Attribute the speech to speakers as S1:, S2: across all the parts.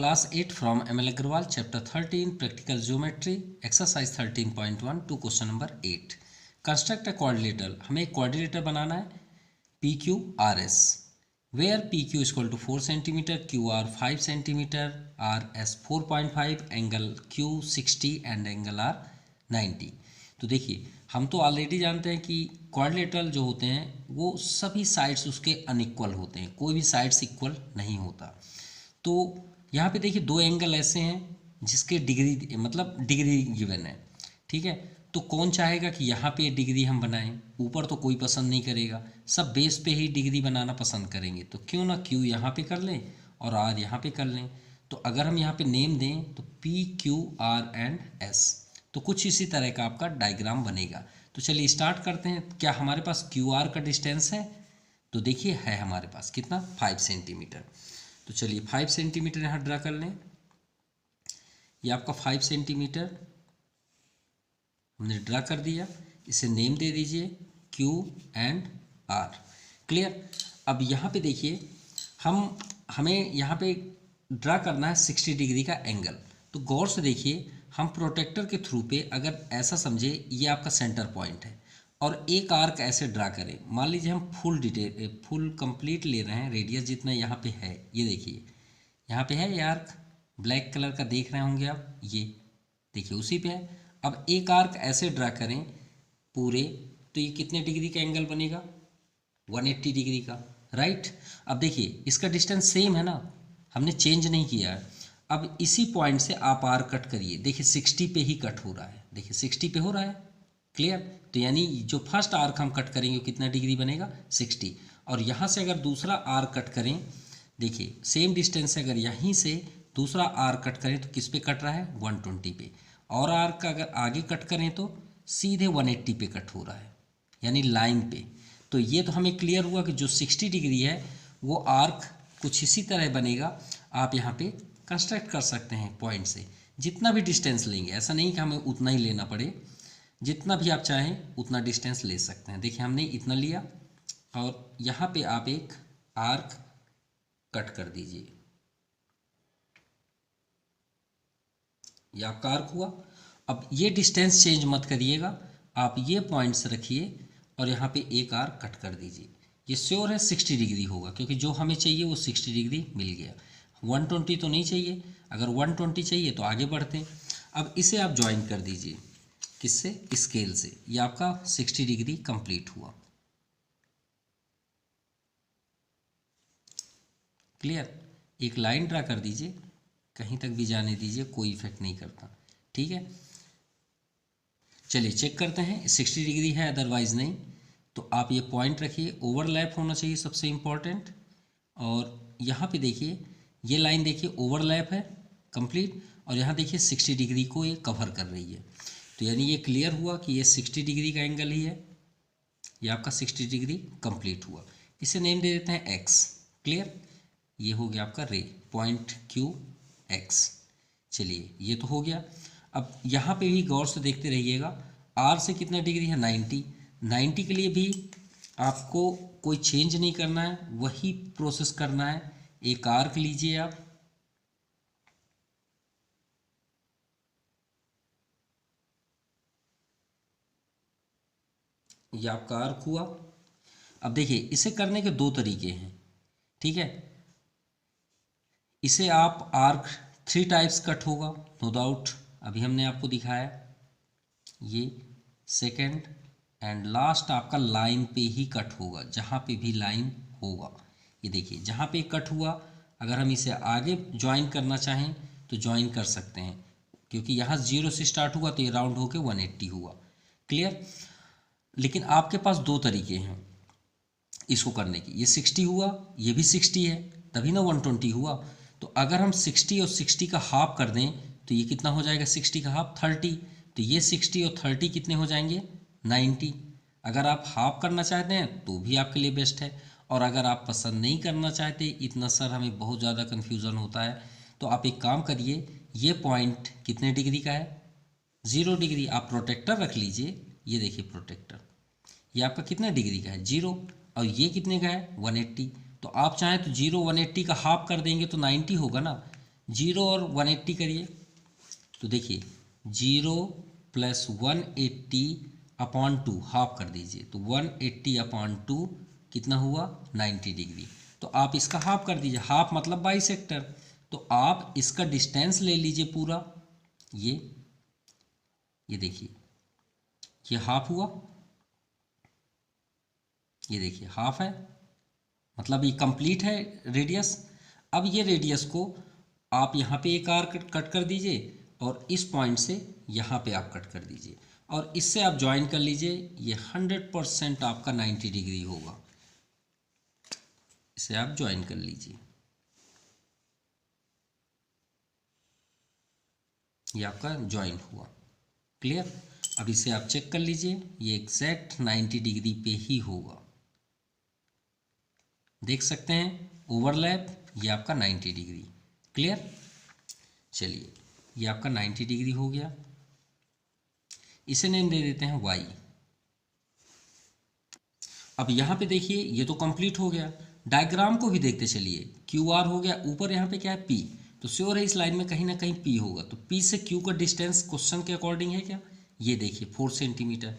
S1: Class 8 from ML Agrawal, Chapter 13, Practical Geometry, Exercise 13.1 to question number 8. Construct a quadrilateral. हमें एक quadrilateral बनाना है PQRS, where PQ is equal to 4 cm, QR 5 cm, RS 4.5, angle Q 60 and angle R 90. तो देखिए हम तो already जानते हैं कि क्वाड्रिलेटरल जो होते हैं वो सभी साइड्स उसके अनइक्वल होते हैं, कोई भी साइड्स इक्वल नहीं होता। तो यहाँ पे देखिए दो एंगल ऐसे हैं जिसके डिग्री मतलब डिग्री गिवन है, ठीक है। तो कौन चाहेगा कि यहाँ पे डिग्री हम बनाएं, ऊपर तो कोई पसंद नहीं करेगा, सब बेस पे ही डिग्री बनाना पसंद करेंगे। तो क्यों ना Q यहाँ पे कर लें और R यहाँ पे कर लें। तो अगर हम यहाँ पे नेम दें तो PQR एंड S, तो कुछ इसी तरह का आपका डायग्राम बनेगा। तो चलिए स्टार्ट करते हैं। क्या हमारे पास QR का डिस्टेंस है? तो देखिए है हमारे पास कितना, 5 सेंटीमीटर। तो चलिए 5 सेंटीमीटर यहाँ ड्रा कर लें। ये आपका 5 सेंटीमीटर हमने ड्रा कर दिया। इसे नेम दे दीजिए Q एंड R। क्लियर। अब यहाँ पे देखिए हमें यहाँ पे ड्रा करना है 60 डिग्री का एंगल। तो गौर से देखिए, हम प्रोटेक्टर के थ्रू पे अगर ऐसा समझे ये आपका सेंटर पॉइंट है और एक आर्क ऐसे ड्रा करें। मान लीजिए हम फुल कंप्लीट ले रहे हैं, रेडियस जितना यहाँ पे है, ये देखिए यहाँ पे है ये आर्क, ब्लैक कलर का देख रहे होंगे आप, ये देखिए उसी पे है। अब एक आर्क ऐसे ड्रा करें पूरे, तो ये कितने डिग्री का एंगल बनेगा, 180 डिग्री का, राइट। अब देखिए इसका डिस्टेंस सेम है ना, हमने चेंज नहीं किया है। अब इसी पॉइंट से आप आर्क कट करिए, देखिए 60 पे ही कट हो रहा है, देखिए 60 पे हो रहा है। क्लियर। तो यानी जो फर्स्ट आर्क हम कट करेंगे कितना डिग्री बनेगा, 60। और यहाँ से अगर दूसरा आर्क कट करें, देखिए सेम डिस्टेंस से अगर यहीं से दूसरा आर्क कट करें तो किस पे कट रहा है, 120 पे। और आर्क का अगर आगे कट करें तो सीधे 180 पे कट हो रहा है, यानी लाइन पे। तो ये तो हमें क्लियर हुआ कि जो 60 डिग्री है वो आर्क कुछ इसी तरह बनेगा। आप यहाँ पे कंस्ट्रक्ट कर सकते हैं पॉइंट से, जितना भी डिस्टेंस लेंगे, ऐसा नहीं कि हमें उतना ही लेना पड़े, जितना भी आप चाहें उतना डिस्टेंस ले सकते हैं। देखिए हमने इतना लिया और यहाँ पे आप एक आर्क कट कर दीजिए, ये आपका आर्क हुआ। अब ये डिस्टेंस चेंज मत करिएगा, आप ये पॉइंट्स रखिए और यहाँ पे एक आर्क कट कर दीजिए। ये श्योर है 60 डिग्री होगा, क्योंकि जो हमें चाहिए वो 60 डिग्री मिल गया। 120 तो नहीं चाहिए, अगर 120 चाहिए तो आगे बढ़ते हैं। अब इसे आप ज्वाइन कर दीजिए, किससे, स्केल से। ये आपका 60 डिग्री कंप्लीट हुआ। क्लियर। एक लाइन ड्रा कर दीजिए, कहीं तक भी जाने दीजिए, कोई इफेक्ट नहीं करता, ठीक है। चलिए चेक करते हैं, 60 डिग्री है अदरवाइज नहीं। तो आप ये पॉइंट रखिए, ओवरलैप होना चाहिए सबसे इम्पॉर्टेंट। और यहाँ पे देखिए ये लाइन देखिए ओवरलैप है कंप्लीट, और यहाँ देखिए 60 डिग्री को ये कवर कर रही है। तो यानी ये क्लियर हुआ कि ये 60 डिग्री का एंगल ही है, ये आपका 60 डिग्री कंप्लीट हुआ। इसे नेम दे देते हैं x। क्लियर। ये हो गया आपका रे पॉइंट QX। चलिए ये तो हो गया। अब यहाँ पे भी गौर से देखते रहिएगा, R से कितना डिग्री है, 90। 90 के लिए भी आपको कोई चेंज नहीं करना है, वही प्रोसेस करना है। एक आर्क लीजिए आप, ये आपका आर्क हुआ। अब देखिए इसे करने के दो तरीके हैं, ठीक है। इसे आप आर्क 3 टाइप्स कट होगा, नो डाउट, अभी हमने आपको दिखाया। ये सेकंड एंड लास्ट आपका लाइन पे ही कट होगा, जहाँ पे भी लाइन होगा। ये देखिए जहाँ पे कट हुआ, अगर हम इसे आगे ज्वाइन करना चाहें तो ज्वाइन कर सकते हैं, क्योंकि यहाँ 0 से स्टार्ट हुआ तो ये राउंड होके 180 हुआ। क्लियर। लेकिन आपके पास दो तरीके हैं इसको करने की। ये 60 हुआ, ये भी 60 है, तभी ना 120 हुआ। तो अगर हम 60 और 60 का हाफ कर दें तो ये कितना हो जाएगा, 60 का हाफ 30। तो ये 60 और 30 कितने हो जाएंगे, 90। अगर आप हाफ करना चाहते हैं तो भी आपके लिए बेस्ट है, और अगर आप पसंद नहीं करना चाहते इतना, सर हमें बहुत ज़्यादा कन्फ्यूज़न होता है, तो आप एक काम करिए, ये पॉइंट कितने डिग्री का है, 0 डिग्री। आप प्रोटेक्टर रख लीजिए, ये देखिए प्रोटेक्टर, ये आपका कितना डिग्री का है, 0। और ये कितने का है, 180। तो आप चाहें तो 0 180 का हाफ कर देंगे तो 90 होगा ना। 0 और 180 करिए तो देखिए 0 प्लस 180 अपॉन 2 हाफ कर दीजिए तो 180 अपॉन 2 कितना हुआ 90 डिग्री। तो आप इसका हाफ कर दीजिए, हाफ मतलब बाइसेक्टर। तो आप इसका डिस्टेंस ले लीजिए पूरा, ये देखिए ये हाफ हुआ, ये देखिए हाफ है, मतलब ये कंप्लीट है रेडियस। अब ये रेडियस को आप यहाँ पे एक आर्क कट कर दीजिए और इस पॉइंट से यहाँ पे आप कट कर दीजिए और इससे आप ज्वाइन कर लीजिए। ये 100% आपका 90 डिग्री होगा, इसे आप ज्वाइन कर लीजिए। ये आपका ज्वाइन हुआ, क्लियर। अब इसे आप चेक कर लीजिए, ये एग्जैक्ट 90 डिग्री पे ही होगा। देख सकते हैं ओवरलैप, ये आपका 90 डिग्री, क्लियर। चलिए ये आपका 90 डिग्री हो गया, इसे नेम दे देते हैं y। अब यहाँ पे देखिए ये तो कंप्लीट हो गया, डायग्राम को भी देखते चलिए। क्यू आर हो गया, ऊपर यहाँ पे क्या है p, तो श्योर है इस लाइन में कहीं ना कहीं p होगा। तो p से q का डिस्टेंस क्वेश्चन के अकॉर्डिंग है क्या, ये देखिए 4 सेंटीमीटर।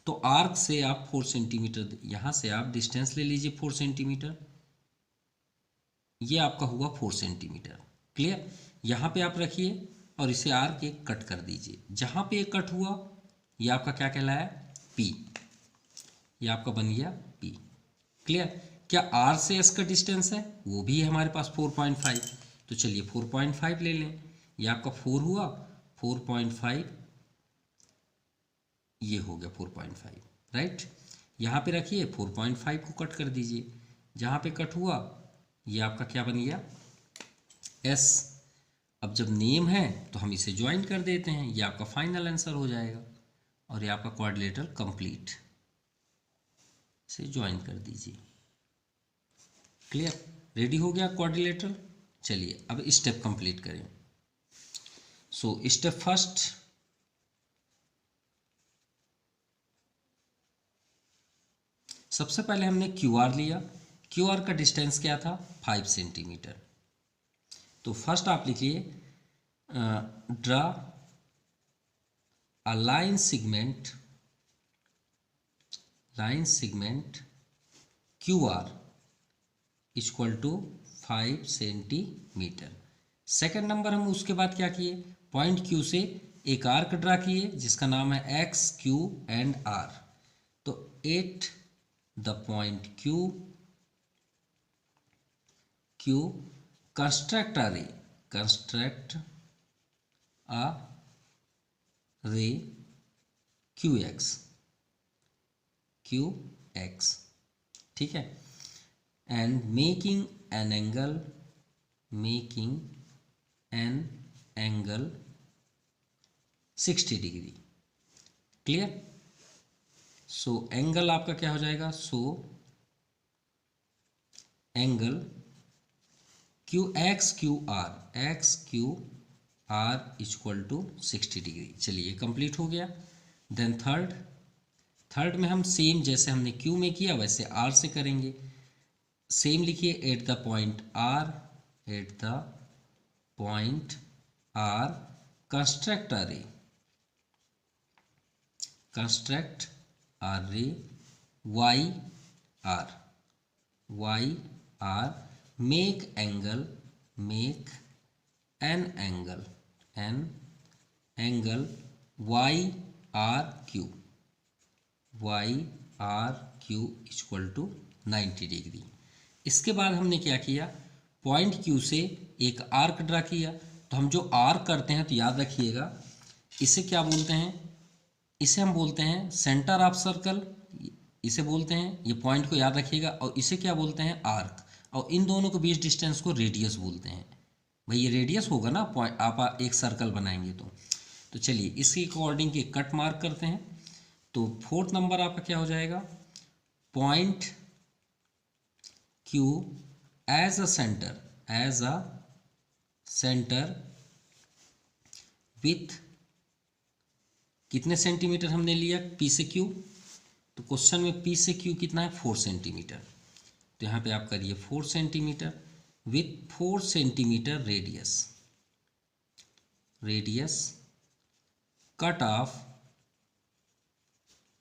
S1: तो आर्क से आप 4 सेंटीमीटर, यहाँ से आप डिस्टेंस ले लीजिए 4 सेंटीमीटर, ये आपका हुआ 4 सेंटीमीटर, क्लियर। यहाँ पे आप रखिए और इसे आर्क एक कट कर दीजिए। जहाँ पे एक कट हुआ ये आपका क्या कहलाया P, ये आपका बन गया P, क्लियर। क्या R से S का डिस्टेंस है, वो भी है हमारे पास 4.5। तो चलिए 4.5 ले लें, ये आपका 4 हुआ, 4.5 ये हो गया 4.5, राइट। यहाँ पे रखिए 4.5 को कट कर दीजिए, जहाँ पे कट हुआ ये आपका क्या बन गया S। अब जब नेम है तो हम इसे ज्वाइन कर देते हैं, ये आपका फाइनल आंसर हो जाएगा और ये आपका क्वाड्रिलेटरल कंप्लीट, इसे ज्वाइन कर दीजिए, क्लियर। रेडी हो गया क्वाड्रिलेटरल। चलिए अब स्टेप कंप्लीट करें। सो स्टेप फर्स्ट, सबसे पहले हमने क्यू आर लिया, क्यू आर का डिस्टेंस क्या था 5 सेंटीमीटर। तो फर्स्ट आप लिखिए draw a line segment Q R equal to 5 centimetre. Second number हम उसके बाद क्या किए, पॉइंट क्यू से एक आर्क ड्रा किए जिसका नाम है एक्स क्यू एंड आर। तो at the point Q construct a ray qx, ठीक है, and making an angle 60 degree, clear. So angle आपका क्या हो जाएगा, so angle X Q R equal to 60 degree. चलिए कंप्लीट हो गया। देन थर्ड में हम सेम जैसे हमने क्यू में किया वैसे आर से करेंगे। सेम लिखिए, at the point R construct a ray y r make an angle y r q equal to 90 degree. इसके बाद हमने क्या किया, पॉइंट क्यू से एक आर्क ड्रा किया। तो हम जो आर्क करते हैं तो याद रखिएगा इसे क्या बोलते हैं, इसे हम बोलते हैं सेंटर ऑफ सर्कल, इसे बोलते हैं, ये पॉइंट को याद रखिएगा। और इसे क्या बोलते हैं आर्क, और इन दोनों के बीच डिस्टेंस को रेडियस बोलते हैं। भाई ये रेडियस होगा ना, पॉइंट आप एक सर्कल बनाएंगे तो चलिए इसके अकॉर्डिंग के कट मार्क करते हैं। तो फोर्थ नंबर आपका क्या हो जाएगा, point Q as a centre with कितने सेंटीमीटर हमने लिया P से Q, तो क्वेश्चन में P से Q कितना है 4 सेंटीमीटर। तो यहाँ पे आप करिए 4 centimetre with 4 centimetre radius, radius cut off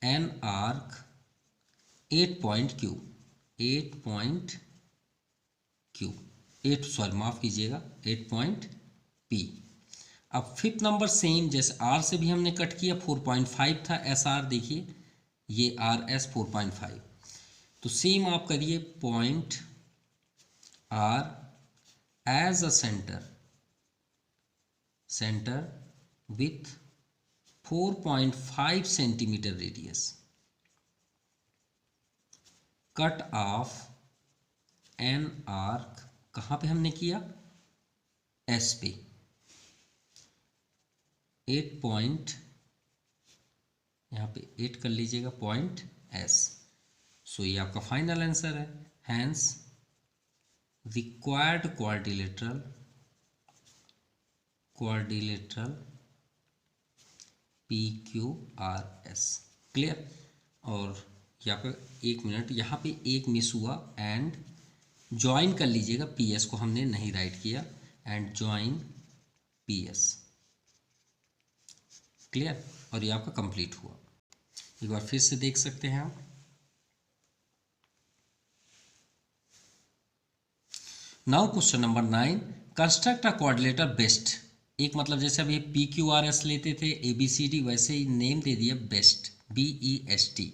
S1: an arc 8 point Q, 8 point Q, 8 sorry माफ कीजिएगा 8 पॉइंट पी। अब फिफ्थ नंबर सेम, जैसे आर से भी हमने कट किया 4.5 था एस आर, देखिए ये आर एस 4.5, तो सेम आप करिए point R as a centre with 4.5 centimetre radius, cut off an arc, कहाँ पे हमने किया, एस पे, 8 पॉइंट, यहाँ पे 8 कर लीजिएगा पॉइंट एस। सो ये आपका फाइनल आंसर है। Hence required quadrilateral P Q R S. Clear. और यहाँ पे 1 मिनट, यहाँ पे एक मिस हुआ, एंड ज्वाइन कर लीजिएगा, पी एस को हमने नहीं राइट किया, and join P S. Clear. और ये आपका कंप्लीट हुआ। एक बार फिर से देख सकते हैं आप। Now question number 9, construct a quadrilateral best. एक मतलब जैसे अभी पी क्यू आर एस लेते थे ए बी सी डी, वैसे ही नेम दे दिया BEST, B E S T,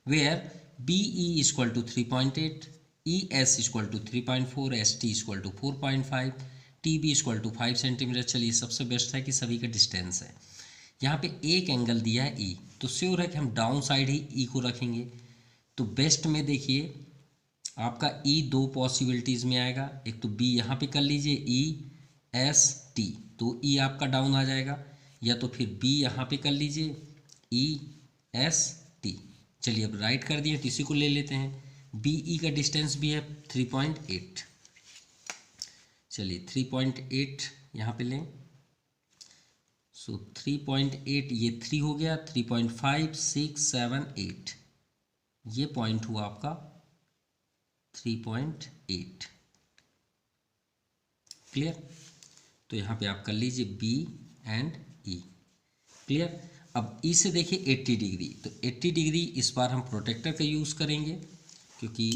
S1: where B E equal to 3.8, E S equal to 3.4, S T equal to 4.5, T B equal to 5 centimetre. चलिए सबसे best है कि सभी का डिस्टेंस है। यहाँ पे एक एंगल दिया है ई, तो श्योर है कि हम डाउन साइड ही ई को रखेंगे। तो बेस्ट में देखिए आपका ई दो पॉसिबिलिटीज़ में आएगा, एक तो बी यहाँ पे कर लीजिए ई एस टी, तो ई आपका डाउन आ जाएगा, या तो फिर बी यहाँ पे कर लीजिए ई एस टी। चलिए अब राइट कर दिए, तो इसी को ले लेते हैं। बी ई का डिस्टेंस भी है 3.8, चलिए 3.8 यहाँ पे लें। सो 3.8, ये 3 हो गया, 3.5, 6, 7, 8, ये पॉइंट हुआ आपका 3.8। क्लियर। तो यहाँ पे आप कर लीजिए बी एंड ई। क्लियर। अब ई से देखिए 80 डिग्री, तो 80 डिग्री इस बार हम प्रोटेक्टर का यूज़ करेंगे, क्योंकि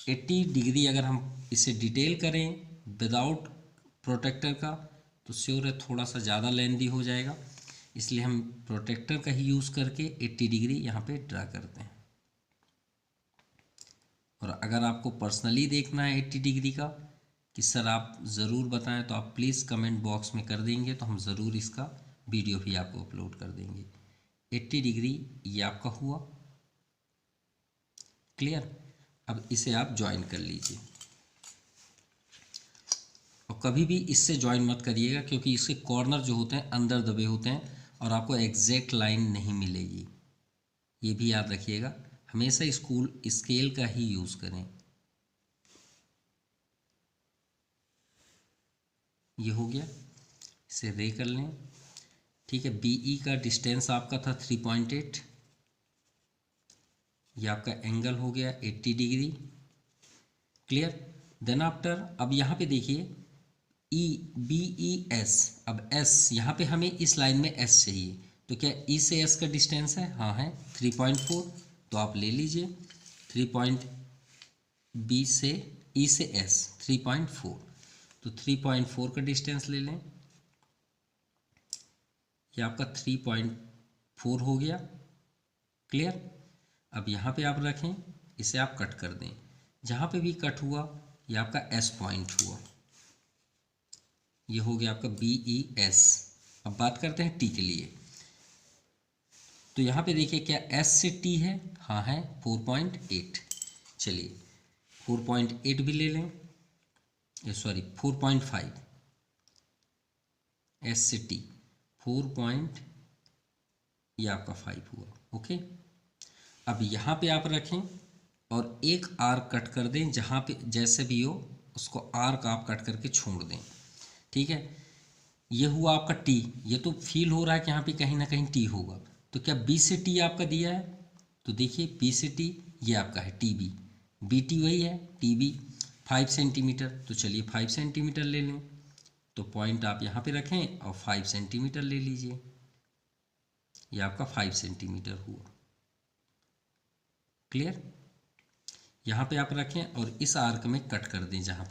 S1: 80 डिग्री अगर हम इसे डिटेल करें विदाउट प्रोटेक्टर का तो श्योर है थोड़ा सा ज़्यादा लेंदी हो जाएगा, इसलिए हम प्रोटेक्टर का ही यूज़ करके 80 डिग्री यहाँ पे ड्रा करते हैं। और अगर आपको पर्सनली देखना है 80 डिग्री का कि सर आप ज़रूर बताएं, तो आप प्लीज़ कमेंट बॉक्स में कर देंगे, तो हम ज़रूर इसका वीडियो भी आपको अपलोड कर देंगे। 80 डिग्री ये आपका हुआ। क्लियर। अब इसे आप ज्वाइन कर लीजिए, और कभी भी इससे ज्वाइन मत करिएगा, क्योंकि इसके कॉर्नर जो होते हैं अंदर दबे होते हैं और आपको एग्जैक्ट लाइन नहीं मिलेगी। ये भी याद रखिएगा, हमेशा स्केल का ही यूज़ करें। ये हो गया, इसे रे कर लें। ठीक है, बीई का डिस्टेंस आपका था 3.8, ये आपका एंगल हो गया 80 डिग्री। क्लियर। देन आफ्टर अब यहाँ पे देखिए ई बी ई एस, अब एस यहाँ पे हमें इस लाइन में एस चाहिए, तो क्या ई से एस का डिस्टेंस है, हाँ है 3.4, तो आप ले लीजिए 3. बी से ई से एस 3.4, तो 3.4 का डिस्टेंस ले लें, ये आपका 3.4 हो गया। क्लियर। अब यहाँ पे आप रखें, इसे आप कट कर दें, जहाँ पे भी कट हुआ ये आपका एस पॉइंट हुआ, ये हो गया आपका बी ई एस। अब बात करते हैं टी के लिए, तो यहाँ पे देखिए क्या एस से टी है, हाँ है 4.8, चलिए 4.8 भी ले लें, सॉरी 4.5, एस से टी 4. ये आपका 5 हुआ। ओके। अब यहाँ पे आप रखें और एक आर्क कट कर दें, जहाँ पे जैसे भी हो उसको आर्क आप कट करके छोड़ दें। ठीक है, ये हुआ आपका टी, ये तो फील हो रहा है कि यहाँ पे कहीं ना कहीं टी होगा, तो क्या बी से टी आपका दिया है, तो देखिए बी से टी ये आपका है टी बी, बी टी वही है टी बी 5 सेंटीमीटर, तो चलिए 5 सेंटीमीटर ले लें, तो पॉइंट आप यहाँ पे रखें और 5 सेंटीमीटर ले लीजिए, ये आपका 5 सेंटीमीटर हुआ। क्लियर? यहाँ पे आप रखें और इस आर्क में कट कर दें, जहाँ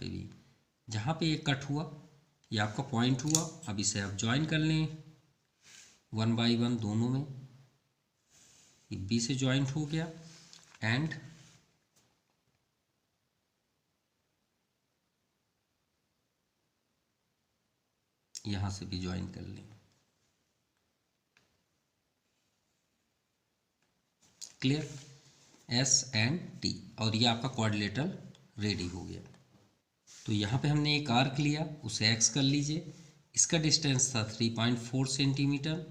S1: पे ये कट हुआ ये आपका पॉइंट हुआ। अब इसे आप ज्वाइन कर लें 1 बाई 1 दोनों में, ये बी से ज्वाइंट हो गया एंड यहाँ से भी ज्वाइन कर लें। क्लियर? एस एंड टी, और ये आपका क्वाड्रिलेटरल रेडी हो गया। तो यहाँ पे हमने एक आर्क लिया, उसे एक्स कर लीजिए, इसका डिस्टेंस था 3.4 सेंटीमीटर,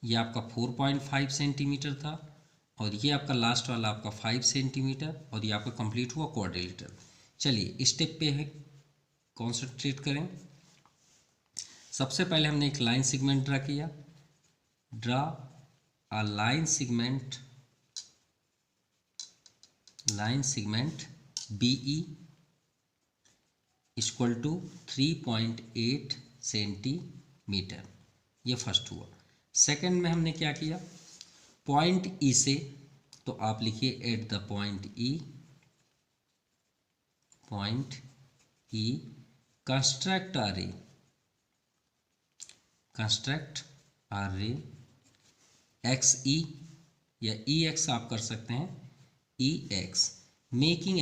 S1: ये आपका 4.5 सेंटीमीटर था, और ये आपका लास्ट वाला आपका 5 सेंटीमीटर, और ये आपका कंप्लीट हुआ क्वाड्रिलेटरल। चलिए इस स्टेप पे है कॉन्सेंट्रेट करें। सबसे पहले हमने एक लाइन सेगमेंट ड्रा किया, draw a line segment BE equal to 3.8 centimetre, ये फर्स्ट हुआ। सेकंड में हमने क्या किया, पॉइंट E से, तो आप लिखिए at the point E construct a रे XE या EX आप कर सकते हैं, EX मेकिंग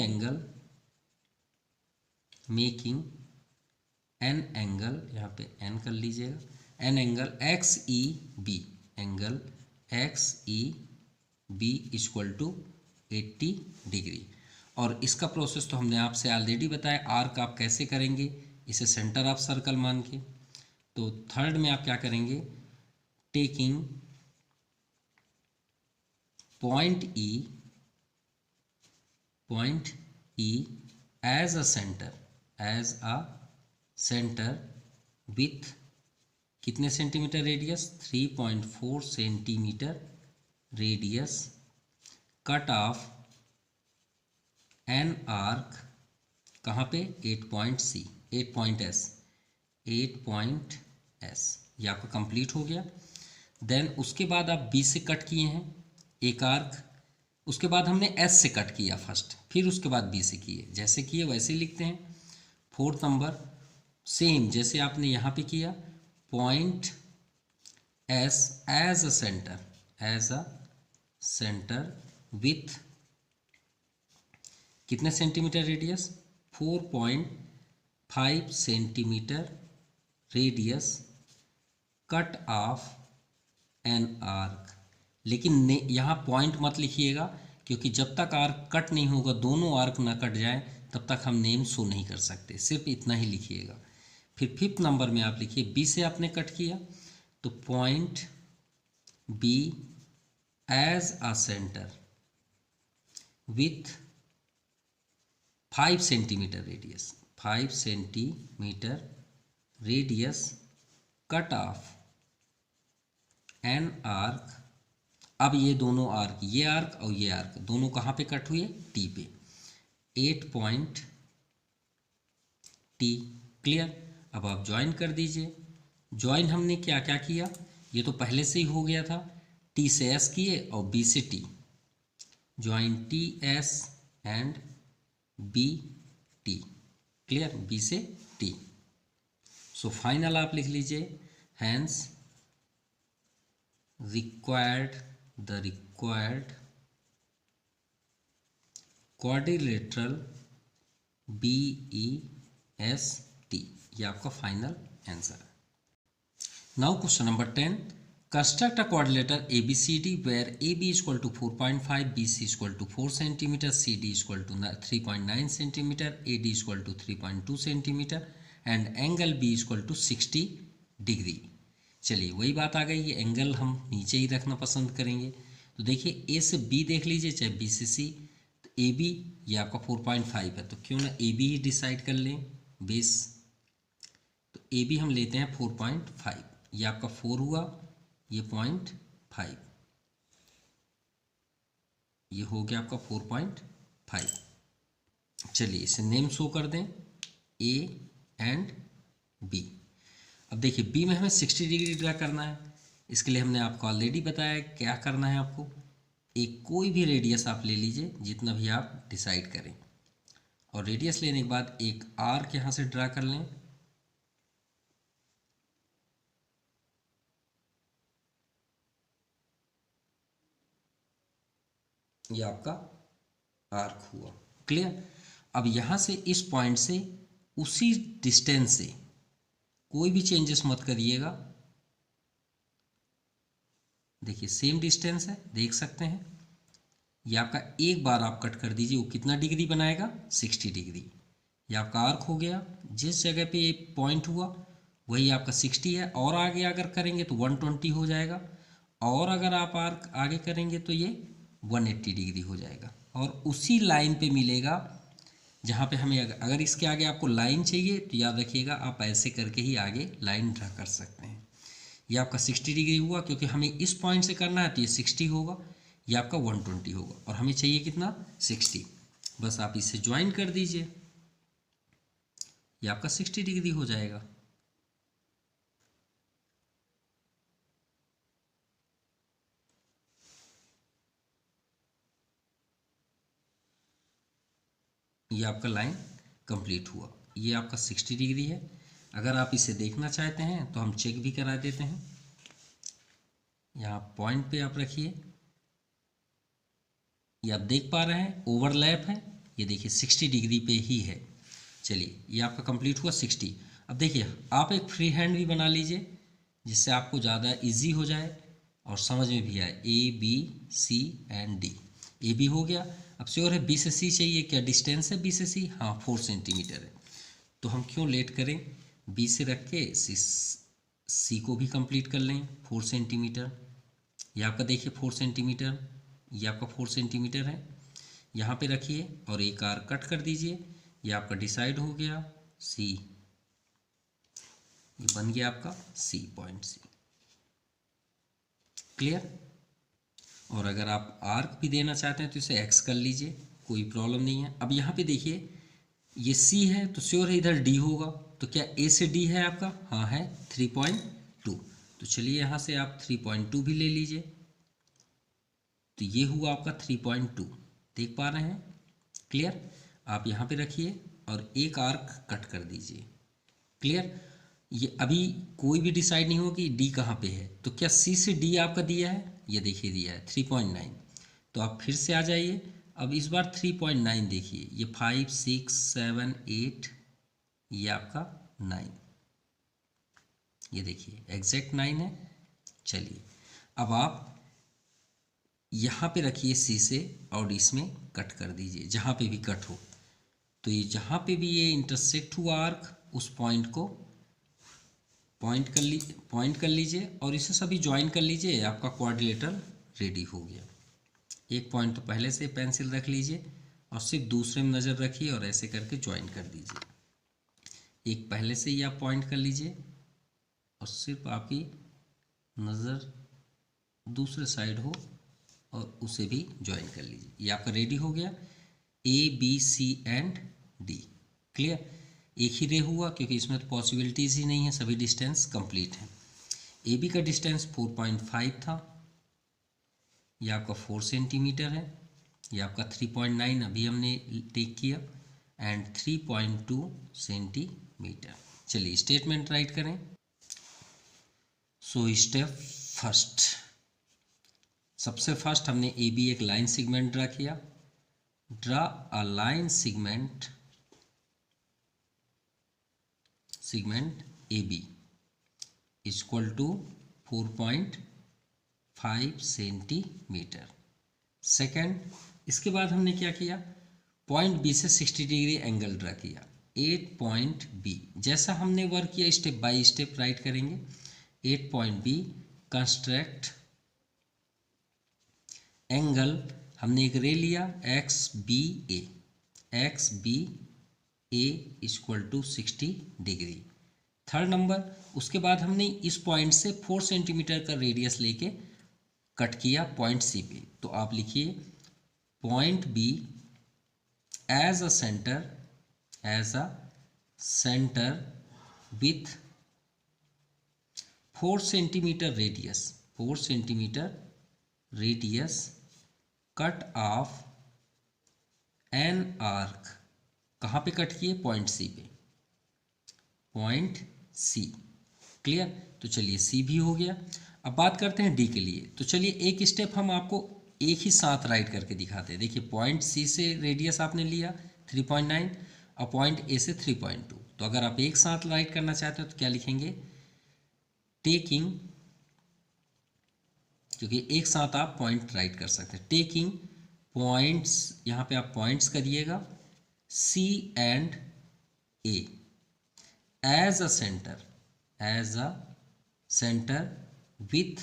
S1: एन एंगल, यहाँ पे एन कर लीजिएगा, an angle XEB, angle XEB equal to 80 degree. और इसका प्रोसेस तो हमने आपसे ऑलरेडी बताया, आर्क आप कैसे करेंगे, इसे सेंटर ऑफ सर्कल मान के। तो थर्ड में आप क्या करेंगे, taking point E as a centre with कितने centimetre radius, 3.4 centimetre radius, cut off an arc कहाँ पे, 8 पॉइंट S, ये आपका कंप्लीट हो गया। देन उसके बाद आप B से कट किए हैं एक आर्क, उसके बाद हमने S से कट किया फर्स्ट, फिर उसके बाद B से किए, जैसे किए वैसे ही लिखते हैं। फोर्थ नंबर सेम जैसे आपने यहाँ पे किया, point S as a centre with कितने centimetre radius, 4.5 centimetre radius, cut off an arc. लेकिन यहाँ पॉइंट मत लिखिएगा, क्योंकि जब तक आर्क कट नहीं होगा, दोनों आर्क ना कट जाए, तब तक हम नेम शो नहीं कर सकते, सिर्फ इतना ही लिखिएगा। फिर फिफ्थ नंबर में आप लिखिए, बी से आपने कट किया, तो point B as a centre with 5 centimetre radius, cut off an arc. अब ये दोनों आर्क, ये आर्क और ये आर्क दोनों कहाँ पे कट हुए, टी पे, 8 पॉइंट टी। क्लियर? अब आप ज्वाइन कर दीजिए। ज्वाइन हमने क्या क्या किया, ये तो पहले से ही हो गया था, टी से एस किए और बी से T, join T S and B T. Clear? B से टी। सो फाइनल आप लिख लीजिए, hence the required quadrilateral BEST, ये आपका फाइनल आंसर है। Now question number 10, construct a quadrilateral ABCD where AB is equal to 4.5, BC is equal to 4 cm, CD is equal to 3.9 cm, AD is equal to 3.2 cm and angle B is equal to 60 degree. चलिए वही बात आ गई, ये angle हम नीचे ही रखना पसंद करेंगे। तो देखिए ए से बी देख लीजिए, चाहे बी से सी, तो ए बी ये आपका 4.5 है, तो क्यों ना ए बी ही डिसाइड कर लें बेस। तो ए बी हम लेते हैं 4.5, ये आपका 4 हुआ, ये 0.5, ये हो गया आपका 4.5। चलिए इसे नेम शो कर दें, ए एंड बी। अब देखिए बी में हमें 60 डिग्री ड्रा करना है। इसके लिए हमने आपको ऑलरेडी बताया है क्या करना है आपको। एक कोई भी रेडियस आप ले लीजिए, जितना भी आप डिसाइड करें, और रेडियस लेने के बाद एक आर्क यहाँ से ड्रा कर लें। ये आपका आर्क हुआ। क्लियर। अब यहाँ से इस पॉइंट से उसी डिस्टेंस से कोई भी चेंजेस मत करिएगा। देखिए सेम डिस्टेंस है, देख सकते हैं। ये आपका एक बार आप कट कर दीजिए, वो कितना डिग्री बनाएगा? 60 डिग्री। ये आपका आर्क हो गया। जिस जगह पे ये पॉइंट हुआ वही आपका 60 है, और आगे अगर करेंगे तो 120 हो जाएगा, और अगर आप आर्क आगे करेंगे तो ये 180 डिग्री हो जाएगा। और उसी लाइन पे मिलेगा जहाँ पे हमें, अगर इसके आगे आपको लाइन चाहिए तो याद रखिएगा आप ऐसे करके ही आगे लाइन ड्रा कर सकते हैं। ये आपका 60 डिग्री हुआ, क्योंकि हमें इस पॉइंट से करना है तो ये 60 होगा, ये आपका 120 होगा, और हमें चाहिए कितना? 60। बस आप इसे ज्वाइन कर दीजिए, ये आपका 60 डिग्री हो जाएगा। ये आपका लाइन कंप्लीट हुआ। ये आपका 60 डिग्री है। अगर आप इसे देखना चाहते हैं तो हम चेक भी करा देते हैं। यहाँ पॉइंट पे आप रखिए, ये आप देख पा रहे हैं ओवरलैप है। ये देखिए 60 डिग्री पे ही है। चलिए ये आपका कंप्लीट हुआ 60। अब देखिए आप एक फ्री हैंड भी बना लीजिए, जिससे आपको ज़्यादा इजी हो जाए और समझ में भी आए। A B C and D. A B हो गया। अब श्योर है बी से सी चाहिए, क्या डिस्टेंस है बी से सी? हाँ 4 सेंटीमीटर है। तो हम क्यों लेट करें, बी से रख के सी को भी कंप्लीट कर लें। 4 सेंटीमीटर, ये आपका देखिए 4 सेंटीमीटर, ये आपका 4 सेंटीमीटर है। यहाँ पे रखिए और एक आर कट कर दीजिए। ये आपका डिसाइड हो गया सी, ये बन गया आपका सी, पॉइंट सी। क्लियर। और अगर आप आर्क भी देना चाहते हैं तो इसे एक्स कर लीजिए, कोई प्रॉब्लम नहीं है। अब यहाँ पे देखिए ये सी है तो श्योर है इधर डी होगा, तो क्या ए से डी है आपका? हाँ है, 3.2। तो चलिए यहाँ से आप 3.2 भी ले लीजिए। तो ये हुआ आपका 3.2, देख पा रहे हैं। क्लियर। आप यहाँ पे रखिए और एक आर्क कट कर दीजिए। क्लियर। ये अभी कोई भी डिसाइड नहीं हो कि डी कहाँ पे है। तो क्या सी से डी आपका दिया है? ये देखिए दिया है 3.9। तो आप फिर से आ जाइए, अब इस बार 3.9 देखिए, ये 5 6 7 8, ये आपका 9, ये देखिए एग्जैक्ट 9 है। चलिए अब आप यहाँ पे रखिए सी से और इसमें कट कर दीजिए जहाँ पे भी कट हो। तो ये जहाँ पे भी ये इंटरसेक्ट हुआ आर्क, उस पॉइंट को पॉइंट कर लीजिए और इसे सभी ज्वाइन कर लीजिए। आपका क्वाड्रिलेटरल रेडी हो गया। एक पॉइंट तो पहले से पेंसिल रख लीजिए और सिर्फ दूसरे में नज़र रखिए और ऐसे करके ज्वाइन कर दीजिए। एक पहले से ही आप पॉइंट कर लीजिए और सिर्फ आपकी नज़र दूसरे साइड हो और उसे भी ज्वाइन कर लीजिए। ये आपका रेडी हो गया A B C and D. Clear. एक ही रे हुआ क्योंकि इसमें तो पॉसिबिलिटीज़ ही नहीं है, सभी डिस्टेंस कंप्लीट हैं। ए बी का डिस्टेंस 4.5 था, ये आपका 4 सेंटीमीटर है। ये आपका 3.9 अभी हमने टेक किया एंड 3.2 सेंटीमीटर। चलिए स्टेटमेंट राइट करें। सो स्टेप फर्स्ट, सबसे फर्स्ट हमने ए बी एक लाइन सेगमेंट ड्रा किया। Draw a line segment A B equal to 4.5 centimetre. Second, इसके बाद हमने क्या किया, पॉइंट बी से 60 डिग्री एंगल ड्रा किया। 8 पॉइंट बी, जैसा हमने वर्क किया स्टेप बाय स्टेप राइट करेंगे। 8 पॉइंट बी कंस्ट्रक्ट एंगल, हमने एक रे लिया X B A equal to 60 degree. Third number, उसके बाद हमने इस पॉइंट से 4 सेंटीमीटर का रेडियस लेके कट किया पॉइंट सी पे। तो आप लिखिए point B as a centre with 4 centimetre radius, 4 centimetre radius cut off an arc, कहाँ पे कट किए, पॉइंट सी पे, पॉइंट सी। क्लियर, तो चलिए सी भी हो गया। अब बात करते हैं डी के लिए। तो चलिए एक स्टेप हम आपको एक ही साथ राइट करके दिखाते हैं। देखिए पॉइंट सी से रेडियस आपने लिया 3.9 और पॉइंट ए से 3.2। तो अगर आप एक साथ राइट करना चाहते हो तो क्या लिखेंगे, टेकिंग, क्योंकि एक साथ आप पॉइंट राइट कर सकते हैं, टेकिंग पॉइंट्स, यहाँ पे आप पॉइंट्स करिएगा C and A as a centre, as a centre with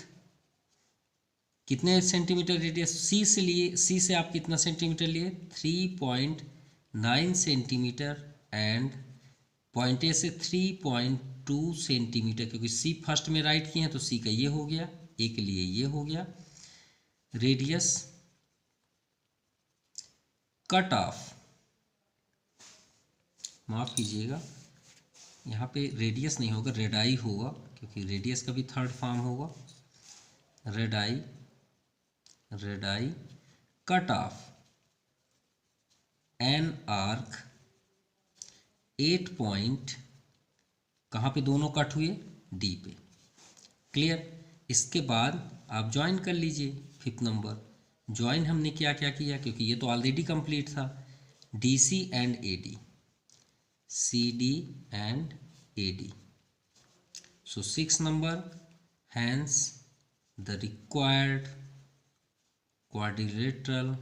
S1: कितने सेंटीमीटर रेडियस, सी से लिए, सी से आप कितना सेंटीमीटर लिए, 3.9 सेंटीमीटर एंड पॉइंट ए से 3.2 सेंटीमीटर, क्योंकि सी फर्स्ट में राइट किए हैं तो सी का ये हो गया, ए के लिए ये हो गया। रेडियस कट ऑफ, माफ कीजिएगा यहाँ पे रेडियस नहीं होगा, रेडाई होगा, क्योंकि रेडियस का भी थर्ड फॉर्म होगा, radii, radii cut off an arc 8 point, कहाँ पे दोनों कट हुए, डी पे। क्लियर, इसके बाद आप ज्वाइन कर लीजिए 5th नंबर। ज्वाइन हमने क्या क्या किया, क्योंकि ये तो ऑलरेडी कंप्लीट था, D C and A D, C D and A D. So 6 number, hence the required quadrilateral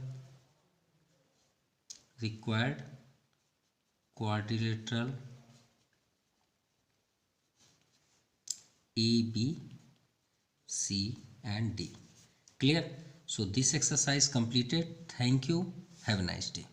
S1: A, B, C and D. Clear? So this exercise completed. Thank you. Have a nice day.